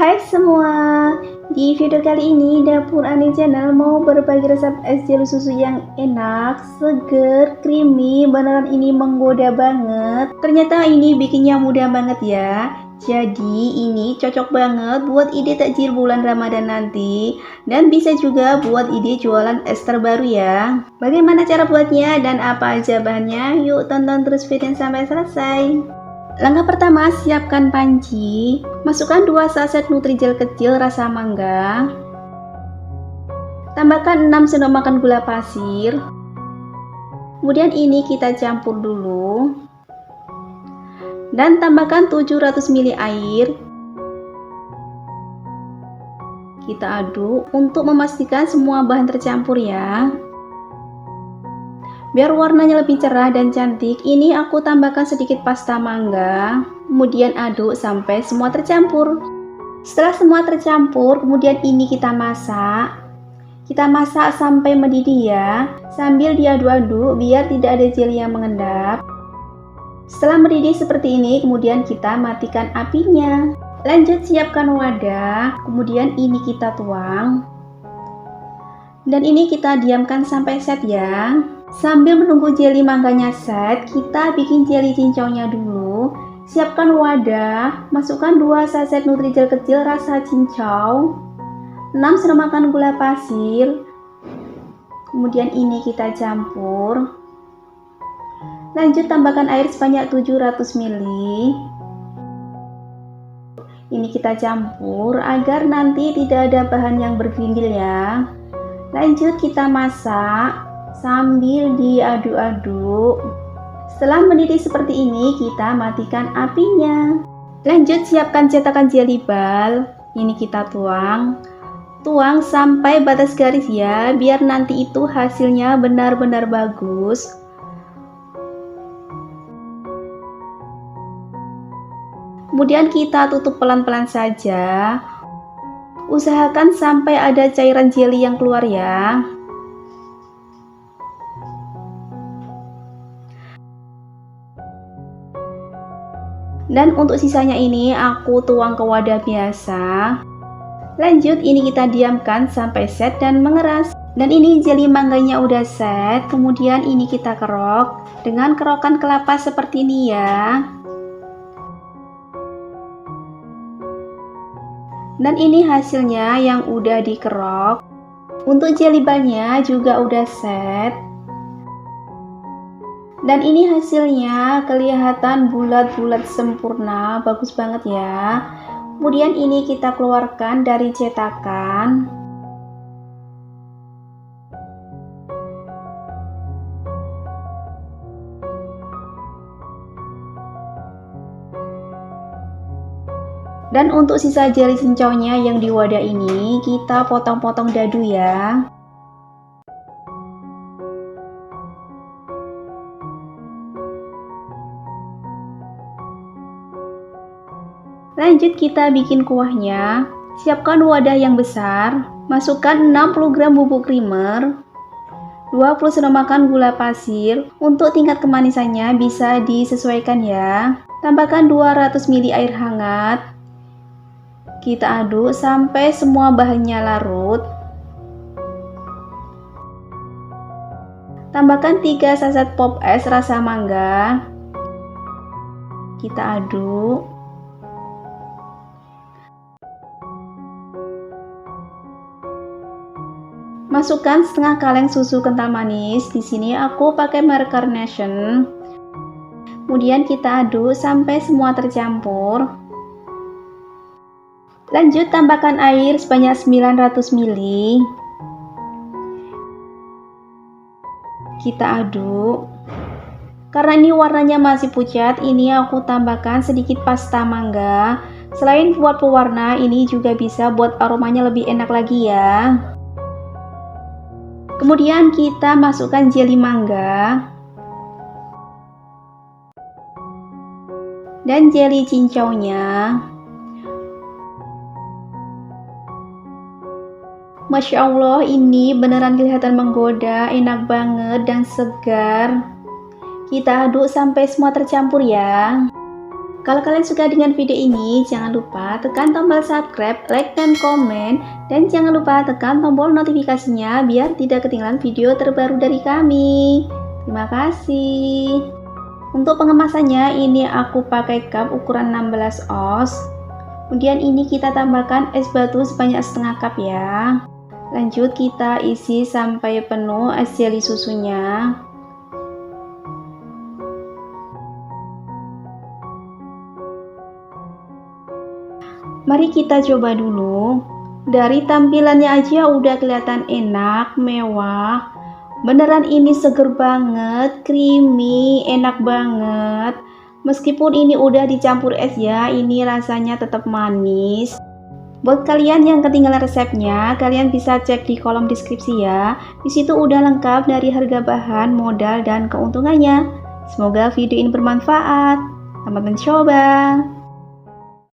Hai semua, di video kali ini Dapur Ani Channel mau berbagi resep es jelly susu yang enak, seger, creamy, beneran ini menggoda banget. Ternyata ini bikinnya mudah banget ya. Jadi ini cocok banget buat ide takjil bulan Ramadan nanti, dan bisa juga buat ide jualan es terbaru ya. Bagaimana cara buatnya dan apa aja bahannya? Yuk tonton terus video sampai selesai. Langkah pertama, siapkan panci. Masukkan 2 saset Nutrijel kecil rasa mangga. Tambahkan 6 sendok makan gula pasir. Kemudian ini kita campur dulu. Dan tambahkan 700 ml air. Kita aduk untuk memastikan semua bahan tercampur ya. Biar warnanya lebih cerah dan cantik, ini aku tambahkan sedikit pasta mangga. Kemudian aduk sampai semua tercampur. Setelah semua tercampur, kemudian ini kita masak. Kita masak sampai mendidih ya, sambil diaduk-aduk biar tidak ada jelly yang mengendap. Setelah mendidih seperti ini, kemudian kita matikan apinya. Lanjut siapkan wadah, kemudian ini kita tuang. Dan ini kita diamkan sampai set ya. Sambil menunggu jelly mangganya set, kita bikin jelly cincaunya dulu. Siapkan wadah, masukkan 2 saset Nutrijel kecil rasa cincau, 6 sendok makan gula pasir. Kemudian ini kita campur. Lanjut tambahkan air sebanyak 700 ml. Ini kita campur agar nanti tidak ada bahan yang bergerindil ya. Lanjut kita masak sambil diaduk-aduk. Setelah mendidih seperti ini, kita matikan apinya. Lanjut siapkan cetakan jelly ball. Ini kita tuang. Tuang sampai batas garis ya, biar nanti itu hasilnya benar-benar bagus. Kemudian kita tutup pelan-pelan saja. Usahakan sampai ada cairan jelly yang keluar ya. Dan untuk sisanya ini aku tuang ke wadah biasa. Lanjut ini kita diamkan sampai set dan mengeras. Dan ini jelly mangganya udah set. Kemudian ini kita kerok dengan kerokan kelapa seperti ini ya. Dan ini hasilnya yang udah dikerok. Untuk jelly ballnya juga udah set. Dan ini hasilnya kelihatan bulat-bulat sempurna, bagus banget ya. Kemudian ini kita keluarkan dari cetakan. Dan untuk sisa jelly cincaunya yang di wadah ini, kita potong-potong dadu ya. Lanjut kita bikin kuahnya. Siapkan wadah yang besar. Masukkan 60 gram bubuk creamer, 20 sendok makan gula pasir. Untuk tingkat kemanisannya bisa disesuaikan ya. Tambahkan 200 ml air hangat. Kita aduk sampai semua bahannya larut. Tambahkan 3 saset pop es rasa mangga. Kita aduk. Masukkan setengah kaleng susu kental manis. Di sini aku pakai merek Carnation. Kemudian kita aduk sampai semua tercampur. Lanjut tambahkan air sebanyak 900 ml. Kita aduk. Karena ini warnanya masih pucat, ini aku tambahkan sedikit pasta mangga. Selain buat pewarna, ini juga bisa buat aromanya lebih enak lagi ya. Kemudian kita masukkan jelly mangga dan jelly cincaunya. Masya Allah, ini beneran kelihatan menggoda, enak banget dan segar. Kita aduk sampai semua tercampur ya. Kalau kalian suka dengan video ini, jangan lupa tekan tombol subscribe, like, dan komen. Dan jangan lupa tekan tombol notifikasinya biar tidak ketinggalan video terbaru dari kami. Terima kasih. Untuk pengemasannya, ini aku pakai cup ukuran 16 oz. Kemudian ini kita tambahkan es batu sebanyak setengah cup ya. Lanjut kita isi sampai penuh es jeli susunya. Mari kita coba dulu. Dari tampilannya aja udah kelihatan enak, mewah. Beneran ini seger banget, creamy, enak banget. Meskipun ini udah dicampur es ya, ini rasanya tetap manis. Buat kalian yang ketinggalan resepnya, kalian bisa cek di kolom deskripsi ya. Di situ udah lengkap dari harga bahan, modal, dan keuntungannya. Semoga video ini bermanfaat. Selamat mencoba.